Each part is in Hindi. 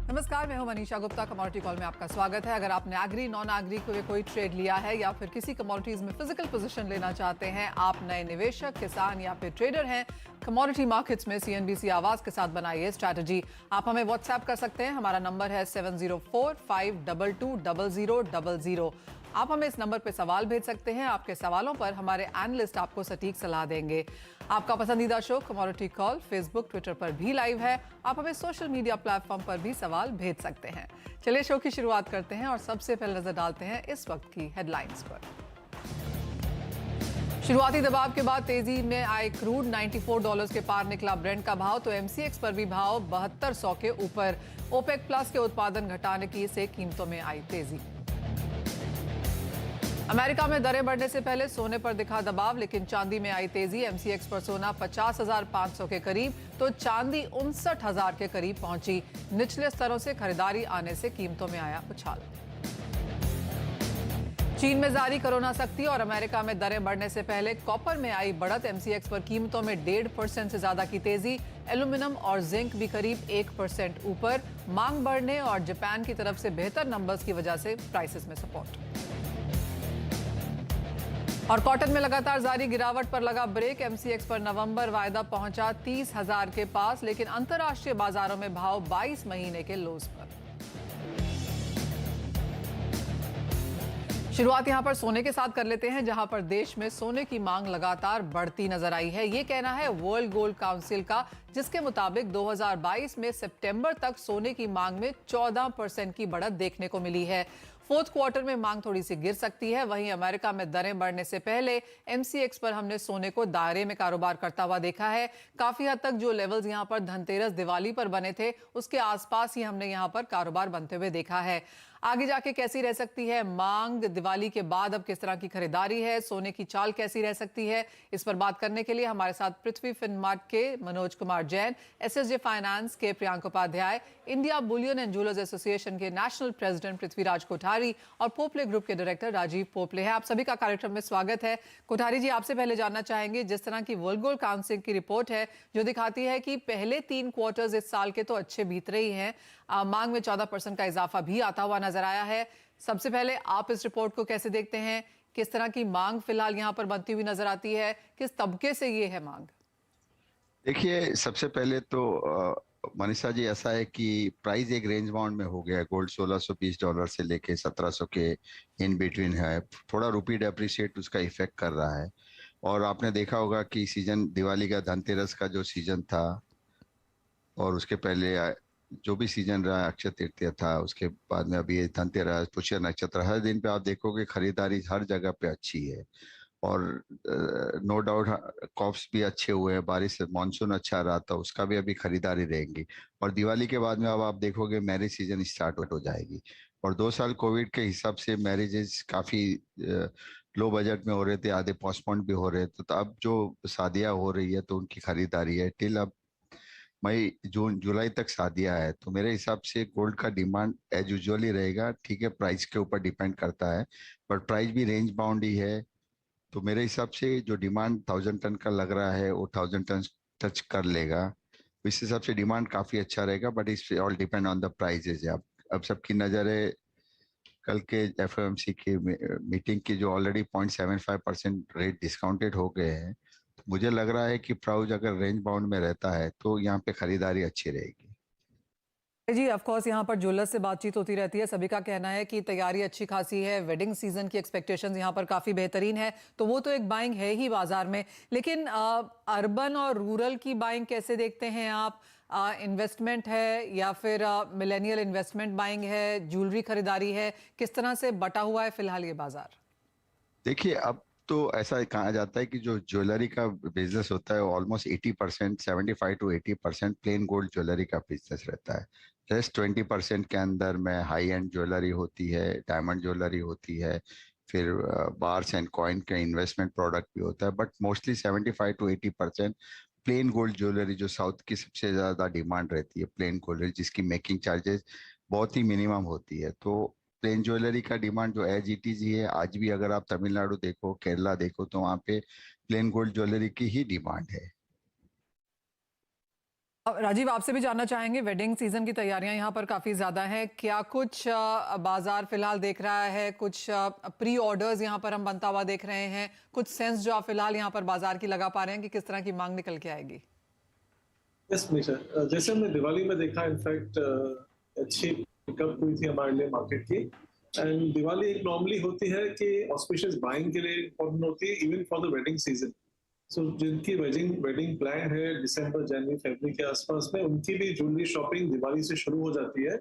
नमस्कार, मैं हूं मनीषा गुप्ता। कमोडिटी कॉल में आपका स्वागत है। अगर आपने एग्री नॉन एग्री कोई ट्रेड लिया है या फिर किसी कमोडिटीज में फिजिकल पोजीशन लेना चाहते हैं, आप नए निवेशक, किसान या फिर ट्रेडर हैं, कमोडिटी मार्केट्स में सीएनबीसी आवाज के साथ बनाइए स्ट्रैटेजी। आप हमें व्हाट्सएप कर सकते हैं। हमारा नंबर है 7045220000। आप हमें इस नंबर पर सवाल भेज सकते हैं। आपके सवालों पर हमारे एनालिस्ट आपको सटीक सलाह देंगे। आपका पसंदीदा show commodity call Facebook, Twitter पर भी लाइव है। आप हमें सोशल मीडिया प्लेटफॉर्म पर भी सवाल भेज सकते हैं। चलिए शो की शुरुआत करते हैं और सबसे पहले नजर डालते हैं इस वक्त की हेडलाइंस पर। शुरुआती दबाव के बाद तेजी में आए क्रूड, $94 के पार निकला ब्रेंट का भाव, तो एमसीएक्स पर भी भाव 7200 के ऊपर। ओपेक प्लस के उत्पादन घटाने की से कीमतों में आई तेजी। अमेरिका में दरें बढ़ने से पहले सोने पर दिखा दबाव, लेकिन चांदी में आई तेजी। एमसीएक्स पर सोना 50,500 के करीब, तो चांदी 59,000 के करीब पहुंची। निचले स्तरों से खरीदारी आने से कीमतों में आया उछाल। चीन में जारी कोरोना सख्ती और अमेरिका में दरें बढ़ने से पहले कॉपर में आई बढ़त। एमसीएक्स पर कीमतों में 1.5% से ज्यादा की तेजी। एल्यूमिनियम और जिंक भी करीब 1% ऊपर। मांग बढ़ने और जापान की तरफ से बेहतर नंबर्स की वजह से प्राइसेस में सपोर्ट। और कॉटन में लगातार जारी गिरावट पर लगा ब्रेक। एमसीएक्स पर नवंबर वायदा पहुंचा 30,000 के पास, लेकिन अंतर्राष्ट्रीय बाजारों में भाव 22 महीने के लोज पर। शुरुआत यहां पर सोने के साथ कर लेते हैं, जहां पर देश में सोने की मांग लगातार बढ़ती नजर आई है। ये कहना है वर्ल्ड गोल्ड काउंसिल का, जिसके मुताबिक 2022 में सितंबर तक सोने की मांग में 14% की बढ़त देखने को मिली है। फोर्थ क्वार्टर में मांग थोड़ी सी गिर सकती है। वहीं अमेरिका में दरें बढ़ने से पहले एमसीएक्स पर हमने सोने को दायरे में कारोबार करता हुआ देखा है। काफी हद तक जो लेवल्स यहां पर धनतेरस, दिवाली पर बने थे, उसके आसपास ही हमने यहां पर कारोबार बनते हुए देखा है। आगे जाके कैसी रह सकती है मांग, दिवाली के बाद अब किस तरह की खरीदारी है, सोने की चाल कैसी रह सकती है, इस पर बात करने के लिए हमारे साथ पृथ्वी फिनमार्ट के मनोज कुमार जैन, एसएसजे फाइनेंस के Priyank Upadhyay, India bullion and jewellers association के नेशनल प्रेसिडेंट पृथ्वीराज कोठारी और पोपले ग्रुप के डायरेक्टर राजीव पोपले हैं। आप सभी का कार्यक्रम में स्वागत है। कोठारी जी, आपसे पहले जानना चाहेंगे, जिस तरह की वर्ल्ड गोल्ड काउंसिल की रिपोर्ट है जो दिखाती है कि पहले 3 क्वार्टर्स इस साल के तो अच्छे बीत रही हैं, मांग में 14% का इजाफा भी आता हुआ नजर आया है। सबसे पहले आप इस रिपोर्ट को कैसे देखते हैं? किस तरह की मांग फिलहाल यहां पर बनती हुई नजर आती है? किस तबके से ये है मांग? देखिए, सबसे पहले तो मनीषा जी, ऐसा है कि प्राइस एक रेंज बाउंड में हो गया है। गोल्ड $1620 से लेके 1700 के इन बिटवीन है। थोड़ा रुपी डेप्रिशिएट उसका इफेक्ट कर रहा है। और आपने देखा होगा कि सीजन दिवाली का, धनतेरस का जो सीजन था, और उसके पहले जो भी सीजन रहा, अक्षय तृतीया था, उसके बाद में अभी ये धनतेरस, पुष्य नक्षत्र, हर दिन पे आप देखोगे खरीदारी हर जगह पे अच्छी है। और नो डाउट क्रॉप्स भी अच्छे हुए हैं, बारिश, मानसून अच्छा रहा था, उसका भी अभी खरीदारी रहेंगी। और दिवाली के बाद में अब आप देखोगे मैरिज सीजन स्टार्ट हो जाएगी। और 2 साल कोविड के हिसाब से मैरिजेस काफी लो बजट में हो रहे थे, आधे पोस्टपोन भी हो रहे थे। तो अब जो शादियां हो रही है तो उनकी खरीदारी है। टिल अब मई, जून, जुलाई तक शादियां है। तो मेरे हिसाब से गोल्ड का डिमांड एज यूजुअली रहेगा। ठीक है, प्राइस के ऊपर डिपेंड करता है, बट प्राइस भी रेंज बाउंड ही है। तो मेरे हिसाब से जो डिमांड 1000 टन का लग रहा है वो 1000 टन टच कर लेगा। इस हिसाब से डिमांड काफी अच्छा रहेगा, but is all depend on the prices. अब सबकी नजर है कल के एफओएमसी की मीटिंग की, जो ऑलरेडी 0.75% रेट डिस्काउंटेड हो गए हैं। तो मुझे लग रहा है कि प्राइस अगर रेंज बाउंड में रहता है तो यहाँ पे खरीदारी अच्छी रहेगी। जी, ऑफ कोर्स यहाँ पर ज्वेलर्स से बातचीत होती रहती है। सभी का कहना है कि तैयारी अच्छी खासी है, वेडिंग सीजन की एक्सपेक्टेशंस यहाँ पर काफ़ी बेहतरीन है, तो वो तो एक बाइंग है ही बाजार में। लेकिन अर्बन और रूरल की बाइंग कैसे देखते हैं आप? इन्वेस्टमेंट है या फिर मिलेनियल इन्वेस्टमेंट बाइंग है, ज्वेलरी खरीदारी है? किस तरह से बटा हुआ है फिलहाल ये बाजार? देखिए, अब तो ऐसा कहा जाता है कि जो ज्वेलरी का बिजनेस होता है almost 80%, 75 to 80% plane gold jewellery का बिजनेस रहता है। जस्ट 20% के अंदर में हाई एंड ज्वेलरी होती है, डायमंड ज्वेलरी होती है, फिर बार्स एंड कॉइन का इन्वेस्टमेंट प्रोडक्ट भी होता है। But mostly 75 to 80% plane gold jewellery, जो साउथ की सबसे ज्यादा डिमांड रहती है, प्लेन गोल्ड जिसकी मेकिंग चार्जेस बहुत ही मिनिमम होती है। तो प्लेन ज्वेलरी का डिमांड जो एज इट इज ही है आज भी। अगर आप तमिलनाडु देखो, केरला देखो, तो वहाँ पे प्लेन गोल्ड ज्वेलरी की ही डिमांड है। राजीव, आपसे भी जानना चाहेंगे, वेडिंग सीजन की तैयारियां यहाँ पर काफी ज्यादा हैं। क्या कुछ बाजार फिलहाल देख रहा है, कुछ प्री ऑर्डर्स यहाँ पर हम बनता हुआ देख रहे हैं, कुछ सेंस जो आप फिलहाल यहाँ पर बाजार की लगा पा रहे हैं कि किस तरह की मांग निकल के आएगी? यस मनीषा, जैसे हमने दिवाली में देखा, इनफैक्ट अच्छी पिकअप हुई थी हमारे लिए मार्केट की। एंड दिवाली एक नॉर्मली होती है कि ऑस्पिशियस बाइंग के लिए इम्पोर्टेंट होती है, even for the wedding season. So जिनकी वेडिंग वेडिंग प्लान है दिसंबर जनवरी फरवरी के आसपास में, उनकी भी ज्वेलरी शॉपिंग दिवाली से शुरू हो जाती है।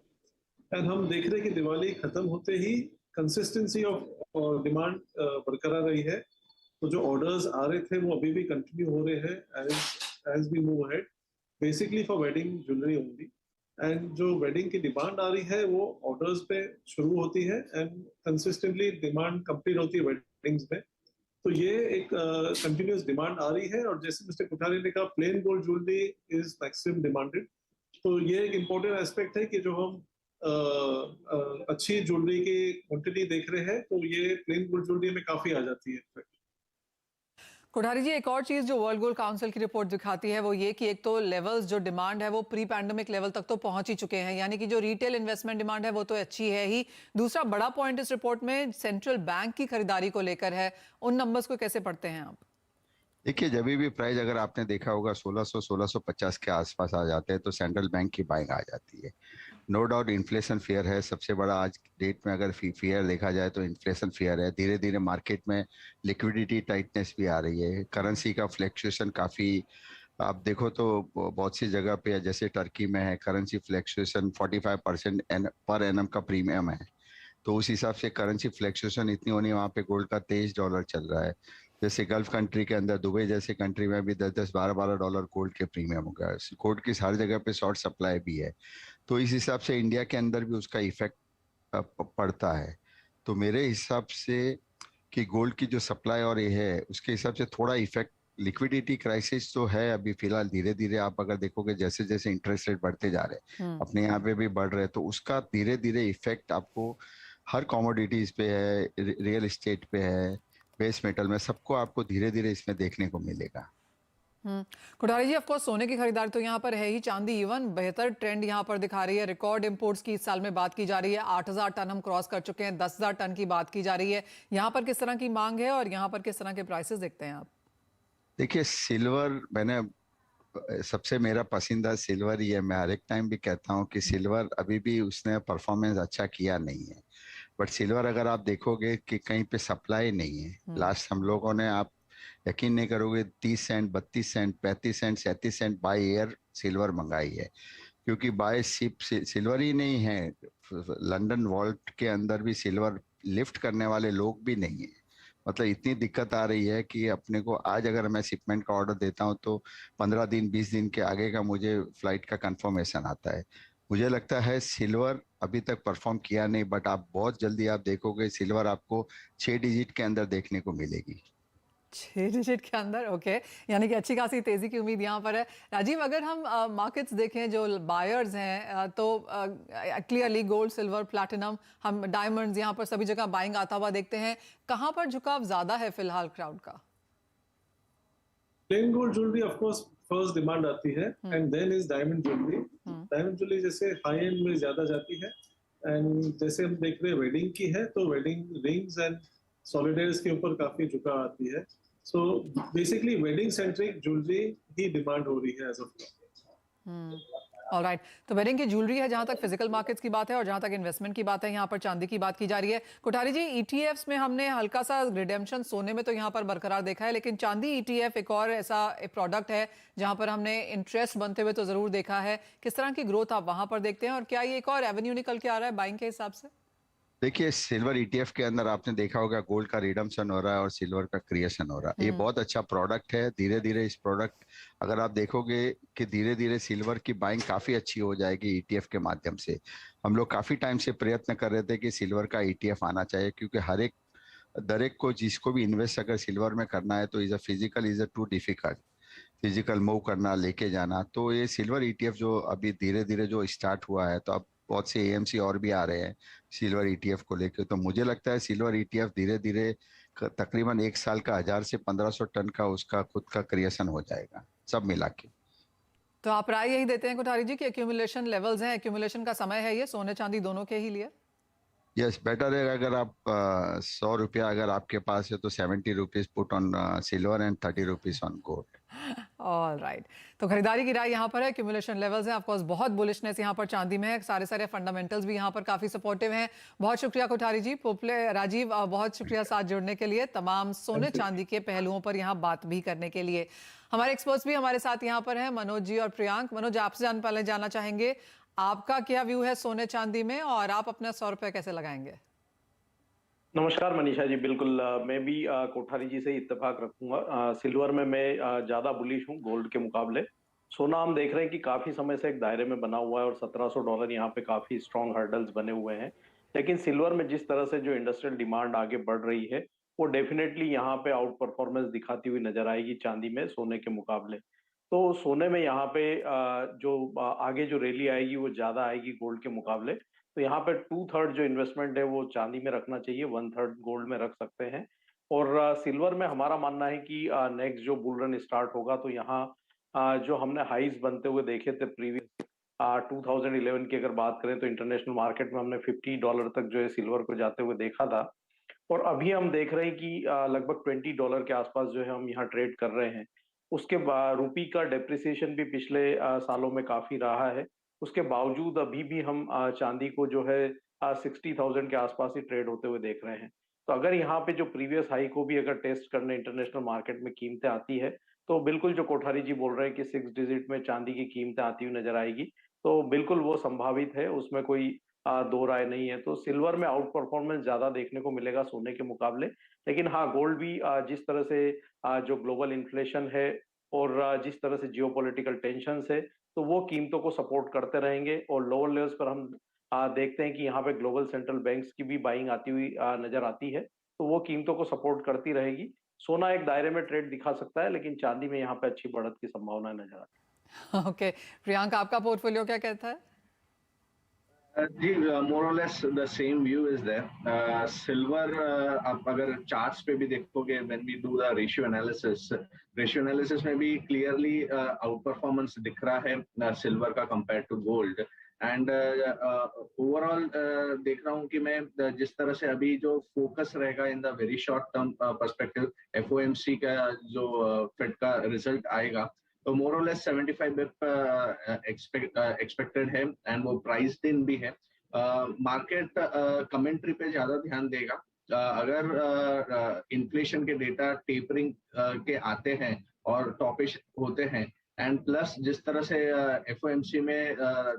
एंड हम देख रहे हैं कि दिवाली खत्म होते ही कंसिस्टेंसी ऑफ डिमांड बरकरार रही है। तो जो ऑर्डर्स आ रहे थे वो अभी भी कंटिन्यू हो रहे हैं as we move ahead, basically for wedding jewellery only. And जो वेडिंग की डिमांड आ रही है वो ऑर्डर्स पे शुरू होती है एंड कंसिस्टेंटली डिमांड कंप्लीट होती है वेडिंग्स में। तो ये एक कंटिन्यूस डिमांड आ रही है। और जैसे मिस्टर कोठारी ने कहा, plane gold jewellery is maximum demanded. तो ये एक इम्पोर्टेंट एस्पेक्ट है कि जो हम अच्छी ज्वेलरी की क्वांटिटी देख रहे हैं, तो ये प्लेन गोल्ड ज्वेलरी में काफी आ जाती है। कोठारी जी, एक और चीज जो वर्ल्ड गोल्ड काउंसिल की रिपोर्ट दिखाती है वो ये कि एक तो लेवल्स जो डिमांड है वो प्री पैंडेमिक लेवल तक तो पहुंच ही चुके हैं, यानी कि जो रिटेल इन्वेस्टमेंट डिमांड है वो तो अच्छी है ही। दूसरा बड़ा पॉइंट इस रिपोर्ट में सेंट्रल बैंक की खरीदारी को लेकर है। उन नंबर्स को कैसे पढ़ते हैं आप? देखिए, जब भी प्राइस अगर आपने देखा होगा 1600-1650 के आसपास आ जाते हैं तो सेंट्रल बैंक की बाइंग आ जाती है। नो डाउट इन्फ्लेशन फियर है सबसे बड़ा आज डेट में। अगर फियर देखा जाए तो इन्फ्लेशन फियर है। धीरे धीरे मार्केट में लिक्विडिटी टाइटनेस भी आ रही है। करेंसी का फ्लैक्चुएशन काफी, आप देखो तो बहुत सी जगह पे जैसे टर्की में है, करेंसी फ्लैक्चुएशन 45% पर एनम का प्रीमियम है। तो उस हिसाब से करेंसी फ्लैक्चुएशन इतनी होनी, वहाँ पे गोल्ड का $23 चल रहा है। जैसे गल्फ कंट्री के अंदर दुबई जैसे कंट्री में भी 10-10 12-12 डॉलर गोल्ड के प्रीमियम हो गया। गोल्ड की हर जगह पे शॉर्ट सप्लाई भी है। तो इस हिसाब से इंडिया के अंदर भी उसका इफेक्ट पड़ता है। तो मेरे हिसाब से कि गोल्ड की जो सप्लाई और ये है उसके हिसाब से थोड़ा इफेक्ट, लिक्विडिटी क्राइसिस तो है अभी फिलहाल। धीरे धीरे आप अगर देखोगे जैसे जैसे इंटरेस्ट रेट बढ़ते जा रहे हैं, अपने यहाँ पे भी बढ़ रहे हैं, तो उसका धीरे धीरे इफेक्ट आपको हर कॉमोडिटीज पे है, रियल एस्टेट पे है, बेस मेटल में, सबको आपको धीरे धीरे इसमें देखने को मिलेगा। कोठारी जी, ऑफ कोर्स सोने की खरीदारी तो यहाँ पर है ही। चांदी इवन बेहतर ट्रेंड यहाँ पर दिखा रही है। रिकॉर्ड इंपोर्ट्स की इस साल में बात की जा रही है। 8000 टन हम क्रॉस कर चुके हैं। 10,000 टन की बात की जा रही है। यहाँ पर किस तरह की मांग है और यहाँ पर किस तरह के प्राइसेस देखते हैं आप? देखिए, सिल्वर मैंने सबसे मेरा पसंदीदा सिल्वर ही है। मैं हर एक टाइम भी कहता हूँ कि सिल्वर अभी भी उसने परफॉर्मेंस अच्छा किया नहीं है। बट सिल्वर अगर आप देखोगे कि कहीं पे सप्लाई नहीं है। लास्ट हम लोगों ने, आप यकीन नहीं करोगे, 30 cent, 32 cent, 35 cent, 37 cent by air silver मंगाई है। क्योंकि बाय शिप सिल्वर ही नहीं है, लंदन वॉल्ट के अंदर भी सिल्वर लिफ्ट करने वाले लोग भी नहीं है। मतलब इतनी दिक्कत आ रही है कि अपने को आज अगर मैं शिपमेंट का ऑर्डर देता हूं तो 15 दिन 20 दिन के आगे का मुझे फ्लाइट का कंफर्मेशन आता है। मुझे लगता है सिल्वर अभी तक परफॉर्म किया नहीं, बट आप बहुत जल्दी आप देखोगे सिल्वर आपको 6 डिजिट के अंदर देखने को मिलेगी। 6 डिजिट के अंदर, ओके। यानी कि अच्छी खासी तेजी की उम्मीद यहाँ पर है। राजीव, अगर हम मार्केट्स देखें, जो बायर्स हैं, तो क्लियरली गोल्ड, सिल्वर, प्लैटिनम, हम डायमंड्स यहाँ पर सभी जगह बाइंग आता हुआ देखते हैं। कहाँ पर झुकाव ज्यादा है फिलहाल क्राउड का? Plain gold jewellery of course first demand आती है and then is diamond jewellery. Diamond jewellery जैसे हाई एंड में ज्यादा जाती है। एंड जैसे हम देख रहे हैं वेडिंग की है, तो वेडिंग रिंग्स एंड सॉलिडेयर्स के ऊपर काफी झुकाव आती है। So basically wedding centric jewellery ही डिमांड हो रही है एज ऑफ नाउ। ऑलराइट, तो वेडिंग की ज्वेलरी है जहां तक फिजिकल मार्केट्स की बात है, और जहां तक इन्वेस्टमेंट की बात है, यहाँ पर चांदी की बात की जा रही है। कोठारी जी, ईटीएफ्स में हमने हल्का सा रिडेम्पशन सोने में तो यहाँ पर बरकरार देखा है, लेकिन चांदी ईटीएफ एक और ऐसा प्रोडक्ट है जहां पर हमने इंटरेस्ट बनते हुए तो जरूर देखा है। किस तरह की ग्रोथ आप वहां पर देखते हैं, और क्या ये एक और एवेन्यू निकल के आ रहा है बाइंग के हिसाब से? देखिए, सिल्वर ईटीएफ के अंदर आपने देखा होगा गोल्ड का रिडम्पशन हो रहा है और सिल्वर का क्रिएशन हो रहा है। ये बहुत अच्छा प्रोडक्ट है। धीरे धीरे इस प्रोडक्ट, अगर आप देखोगे कि धीरे धीरे सिल्वर की बाइंग काफी अच्छी हो जाएगी ईटीएफ के माध्यम से। हम लोग काफी टाइम से प्रयत्न कर रहे थे कि सिल्वर का ईटीएफ आना चाहिए, क्योंकि हर एक को, जिसको भी इन्वेस्ट अगर सिल्वर में करना है तो is a too difficult physical move करना, लेके जाना। तो ये सिल्वर ईटीएफ जो अभी धीरे धीरे जो स्टार्ट हुआ है, तो अब बहुत से एएमसी और भी आ रहे हैं सिल्वर ईटीएफ को लेकर। तो मुझे लगता है सिल्वर ईटीएफ धीरे धीरे तकरीबन 1 साल का 1000 से 1500 टन का उसका खुद का क्रिएशन हो जाएगा सब मिला के। तो आप राय यही देते हैं कोठारी जी कि एक्यूमुलेशन लेवल्स हैं, एक्यूमुलेशन का समय है ये सोने चांदी दोनों के ही लिए? यस, बेटर है अगर आप 100 रुपया अगर आपके पास है तो 70 rupees put on silver and 30 rupees on gold. All right. तो खरीदारी की राय यहाँ पर है, एक्यूमुलेशन लेवल्स हैं, ऑफकोर्स बहुत बुलिशनेस यहाँ पर चांदी में है, सारे सारे फंडामेंटल्स भी यहाँ पर काफी सपोर्टिव हैं। बहुत शुक्रिया कोठारी जी। पोपले राजीव, बहुत शुक्रिया साथ जुड़ने के लिए, तमाम सोने चांदी के पहलुओं पर यहाँ बात भी करने के लिए। हमारे एक्सपर्ट्स भी हमारे साथ यहाँ पर हैं, मनोज जी और प्रियांक। मनोज, आपसे पहले जानना चाहेंगे आपका क्या व्यू है सोने चांदी में, और आप अपना 100 रुपये कैसे लगाएंगे? नमस्कार मनीषा जी, बिल्कुल मैं भी कोठारी जी से इत्तेफाक रखूंगा। सिल्वर में मैं ज्यादा बुलिश हूँ गोल्ड के मुकाबले। सोना हम देख रहे हैं कि काफी समय से एक दायरे में बना हुआ है और $1700 यहाँ पे काफी स्ट्रॉन्ग हर्डल्स बने हुए हैं। लेकिन सिल्वर में जिस तरह से जो इंडस्ट्रियल डिमांड आगे बढ़ रही है, वो डेफिनेटली यहाँ पे आउट परफॉर्मेंस दिखाती हुई नजर आएगी चांदी में सोने के मुकाबले। तो सोने में यहाँ पे जो आगे जो रैली आएगी वो ज्यादा आएगी गोल्ड के मुकाबले। तो यहाँ पे 2/3 जो इन्वेस्टमेंट है वो चांदी में रखना चाहिए, 1/3 गोल्ड में रख सकते हैं। और सिल्वर में हमारा मानना है कि नेक्स्ट जो बुल रन स्टार्ट होगा तो यहाँ जो हमने हाइज बनते हुए देखे थे प्रीवियस 2011 की अगर बात करें तो इंटरनेशनल मार्केट में हमने $50 तक जो है सिल्वर को जाते हुए देखा था। और अभी हम देख रहे हैं कि लगभग $20 के आसपास जो है हम यहाँ ट्रेड कर रहे हैं। उसके बाद रुपी का डेप्रिसिएशन भी पिछले सालों में काफी रहा है। उसके बावजूद अभी भी हम चांदी को जो है 60,000 के आसपास ही ट्रेड होते हुए देख रहे हैं। तो अगर यहाँ पे जो प्रीवियस हाई को भी अगर टेस्ट करने इंटरनेशनल मार्केट में कीमतें आती है, तो बिल्कुल जो कोठारी जी बोल रहे हैं कि 6 डिजिट में चांदी की कीमतें आती हुई नजर आएगी, तो बिल्कुल वो संभावित है, उसमें कोई दो राय नहीं है। तो सिल्वर में आउट परफॉर्मेंस ज्यादा देखने को मिलेगा सोने के मुकाबले। लेकिन हाँ, गोल्ड भी जिस तरह से जो ग्लोबल इन्फ्लेशन है और जिस तरह से जियोपॉलिटिकल टेंशंस है, तो वो कीमतों को सपोर्ट करते रहेंगे। और लोअर लेवल्स पर हम देखते हैं कि यहाँ पे ग्लोबल सेंट्रल बैंक्स की भी बाइंग आती हुई नजर आती है, तो वो कीमतों को सपोर्ट करती रहेगी। सोना एक दायरे में ट्रेड दिखा सकता है, लेकिन चांदी में यहाँ पे अच्छी बढ़त की संभावना नजर आती है। ओके प्रियांक, आपका पोर्टफोलियो क्या कहता है? जी, मोर और less the same view is there. Silver आप अगर चार्ट्स पे भी देखोगे, when we do the ratio analysis में भी क्लियरली आउट परफॉर्मेंस दिख रहा है सिल्वर का compare to gold. And overall देख रहा हूँ कि मैं जिस तरह से अभी जो फोकस रहेगा in the very short term perspective, FOMC का जो फेड का रिजल्ट आएगा, तो मोर और लेस 75 बिप एक्सपेक्टेड है एंड वो प्राइस इन भी है। मार्केट कमेंट्री पे ज्यादा ध्यान देगा। अगर इन्फ्लेशन के डेटा टेपरिंग के आते हैं और टॉपिश होते हैं, एंड प्लस जिस तरह से एफओएमसी में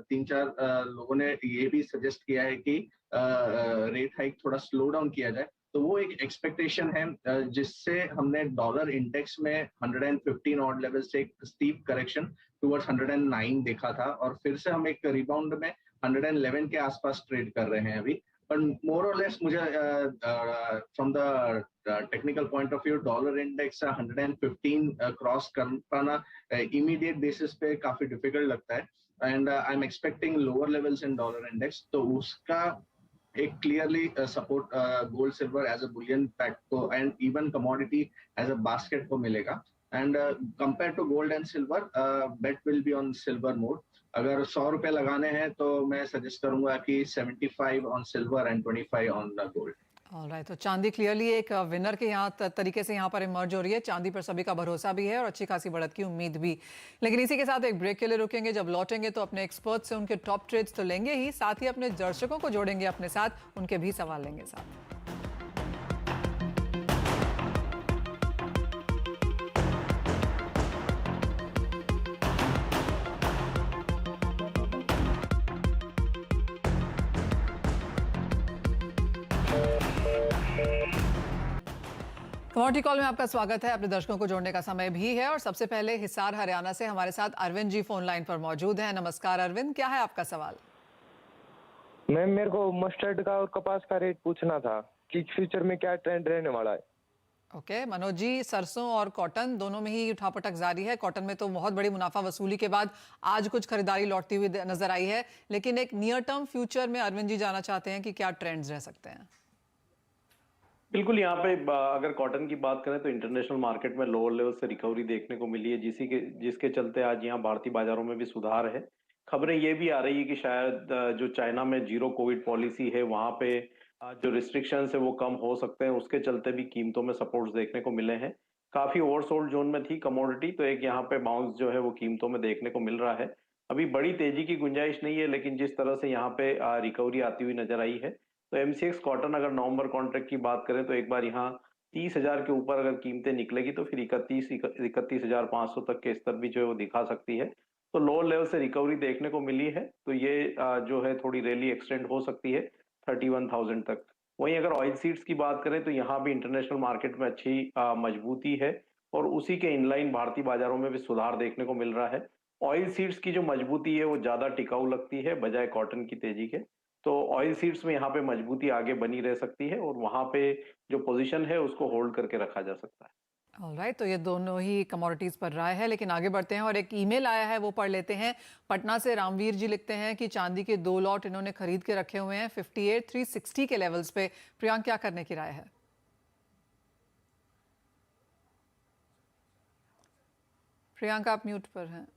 3-4 लोगों ने ये भी सजेस्ट किया है कि रेट हाइक थोड़ा स्लो डाउन किया जाए, तो वो एक एक्सपेक्टेशन है जिससे हमने डॉलर इंडेक्स में 115 ऑड लेवल से एक स्टीप करेक्शन टुवर्ड्स 109 देखा था, और फिर से हम एक रिबाउंड में 111 के आसपास ट्रेड कर रहे हैं अभी। पर मोर और लेस मुझे from the technical point of view dollar index 115 cross कर पाना इमीडिएट बेसिस पे काफी डिफिकल्ट लगता है। And I am expecting lower levels in dollar index, तो उसका एक clearly support gold silver as a bullion pack को and even commodity as a basket को मिलेगा। And compare to gold and silver, bet will be on silver mode. अगर 100 रुपए लगाने हैं तो मैं सजेस्ट करूंगा कि 75 on silver and 25 on gold. Alright, तो चांदी क्लियरली एक विनर के यहाँ तरीके से यहाँ पर इमर्ज हो रही है। चांदी पर सभी का भरोसा भी है और अच्छी खासी बढ़त की उम्मीद भी। लेकिन इसी के साथ एक ब्रेक के लिए रुकेंगे। जब लौटेंगे तो अपने एक्सपर्ट से उनके टॉप ट्रेड्स तो लेंगे ही, साथ ही अपने दर्शकों को जोड़ेंगे अपने साथ, उनके भी सवाल लेंगे साथ। कमोडिटी कॉल में आपका स्वागत है। अपने दर्शकों को जोड़ने का समय भी है और सबसे पहले हिसार हरियाणा से हमारे साथ अरविंद जी फोन लाइन पर मौजूद हैं। नमस्कार अरविंद, क्या है आपका सवाल? मैम, मेरे को मस्टर्ड का और कपास का रेट पूछना था कि फ्यूचर में क्या ट्रेंड रहने वाला है। ओके मनोज जी, सरसों और कॉटन दोनों में ही उठापटक जारी है। कॉटन में तो बहुत बड़ी मुनाफा वसूली के बाद आज कुछ खरीदारी लौटती हुई नजर आई है, लेकिन एक नियर टर्म फ्यूचर में अरविंद जी जानना चाहते हैं कि क्या ट्रेंड्स रह सकते हैं। बिल्कुल, यहाँ पे अगर कॉटन की बात करें तो इंटरनेशनल मार्केट में लोअर लेवल से रिकवरी देखने को मिली है, जिसके चलते आज यहाँ भारतीय बाजारों में भी सुधार है। खबरें ये भी आ रही है कि शायद जो चाइना में जीरो कोविड पॉलिसी है, वहाँ पे जो रिस्ट्रिक्शंस है वो कम हो सकते हैं, उसके चलते भी कीमतों में सपोर्ट्स देखने को मिले हैं। काफी ओवरसोल्ड जोन में थी कमोडिटी, तो एक यहाँ पे बाउंस जो है वो कीमतों में देखने को मिल रहा है। अभी बड़ी तेजी की गुंजाइश नहीं है, लेकिन जिस तरह से यहाँ पे रिकवरी आती हुई नजर आई है, तो एमसीएक्स कॉटन अगर नवंबर कॉन्ट्रैक्ट की बात करें तो एक बार यहाँ 30,000 के ऊपर अगर कीमतें निकलेगी तो फिर 31,500 तक के स्तर भी जो है वो दिखा सकती है। तो लोअर लेवल से रिकवरी देखने को मिली है, तो ये जो है थोड़ी रैली एक्सटेंड हो सकती है 31,000 तक। वहीं अगर ऑयल सीड्स की बात करें तो यहाँ भी इंटरनेशनल मार्केट में अच्छी मजबूती है, और उसी के इनलाइन भारतीय बाजारों में भी सुधार देखने को मिल रहा है। ऑयल सीड्स की जो मजबूती है वो ज्यादा टिकाऊ लगती है बजाय कॉटन की तेजी के। तो ऑयल सीड्स में यहाँ पे मजबूती आगे बनी रह सकती है, और वहां पे जो पोजीशन है उसको होल्ड करके रखा जा सकता है। ऑलराइट, तो ये दोनों ही कमोडिटीज पर राय है, लेकिन आगे बढ़ते हैं और एक ईमेल आया है वो पढ़ लेते हैं। पटना से रामवीर जी लिखते हैं कि चांदी के 2 लॉट इन्होंने खरीद के रखे हुए हैं 58,360 के लेवल्स पे। प्रियांक, क्या करने की राय है? प्रियांक, आप म्यूट पर हैं।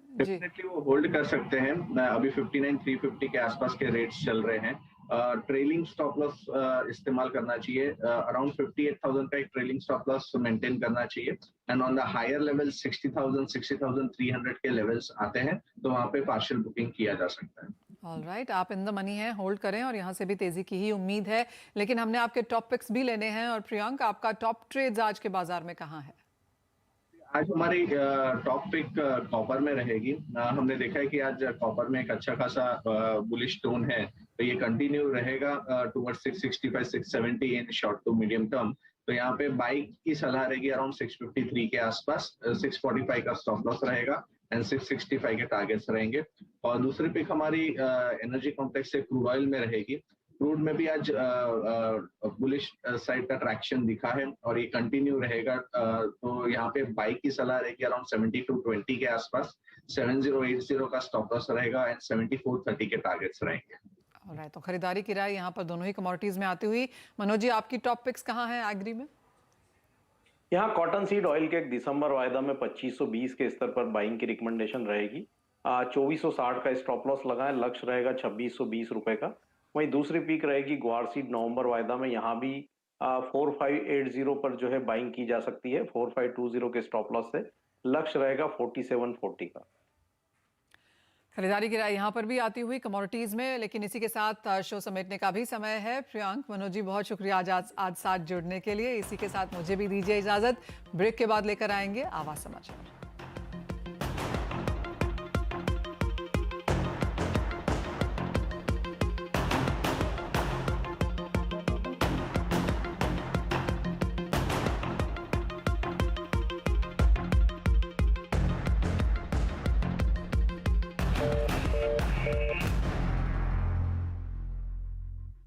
जी, डेफिनेटली वो होल्ड कर सकते हैं। अभी 59,350 के आसपास के रेट्स चल रहे हैं। ट्रेलिंग स्टॉप लॉस इस्तेमाल करना चाहिए। अराउंड 58,000 का एक ट्रेलिंग स्टॉप लॉस मेंटेन करना चाहिए। And on the higher level 60,000 60,300 के लेवल्स आते हैं, तो वहां पे पार्शियल बुकिंग किया जा सकता है। ऑलराइट, आप इन द मनी हैं, होल्ड करें और यहाँ से भी तेजी की ही उम्मीद है। लेकिन हमने आपके टॉप पिक्स भी लेने हैं, और प्रियांक, आपका टॉप ट्रेड्स आज के बाजार में कहाँ है? आज हमारी टॉप पिक कॉपर में रहेगी। हमने देखा है कि आज कॉपर में एक अच्छा खासा बुलिश टोन है, तो ये कंटिन्यू रहेगा towards 665 670 in short to medium term. तो यहाँ पे बाई की सलाह रहेगी अराउंड 653 के आसपास। 645 का स्टॉप लॉस रहेगा एंड 665 के टारगेट्स रहेंगे। और दूसरी पिक हमारी एनर्जी कॉम्प्लेक्स से क्रूड ऑयल में रहेगी। क्रूड में भी आज बुलिश साइड का ट्रैक्शन दिखा है और ये कंटिन्यू रहेगा। तो यहाँ पे बाई की सलाह रहेगी अराउंड 72.20 के आसपास। 7080 का स्टॉप लॉस रहेगा एंड 7430 के टारगेट्स रहेंगे। ऑलराइट, तो खरीदारी की राय यहाँ पर दोनों ही कमोडिटीज में आती हुई। मनोज जी, आपकी टॉप पिक्स कहाँ हैं एग्री में? यहाँ कॉटन सीड ऑयल के एक दिसंबर वायदा में 2520 के स्तर पर बाइंग की रिकमेंडेशन रहेगी। 2460 का स्टॉप लॉस लगाएं, लक्ष्य रहेगा 2620 रुपए का। वहीं दूसरी पीक रहेगी ग्वार सीड नवंबर वायदा में, यहाँ भी 4580 पर जो है बाइंग की जा सकती है 4520 के स्टॉप लॉस से। लक्ष्य रहेगा 4740 का। खरीदारी की राय यहाँ पर भी आती हुई कमोडिटीज में। लेकिन इसी के साथ शो समेटने का भी समय है। प्रियांक, मनोज जी, बहुत शुक्रिया आज साथ जुड़ने के लिए। इसी के साथ मुझे भी दीजिए इजाजत। ब्रेक के बाद लेकर आएंगे आवाज समाचार।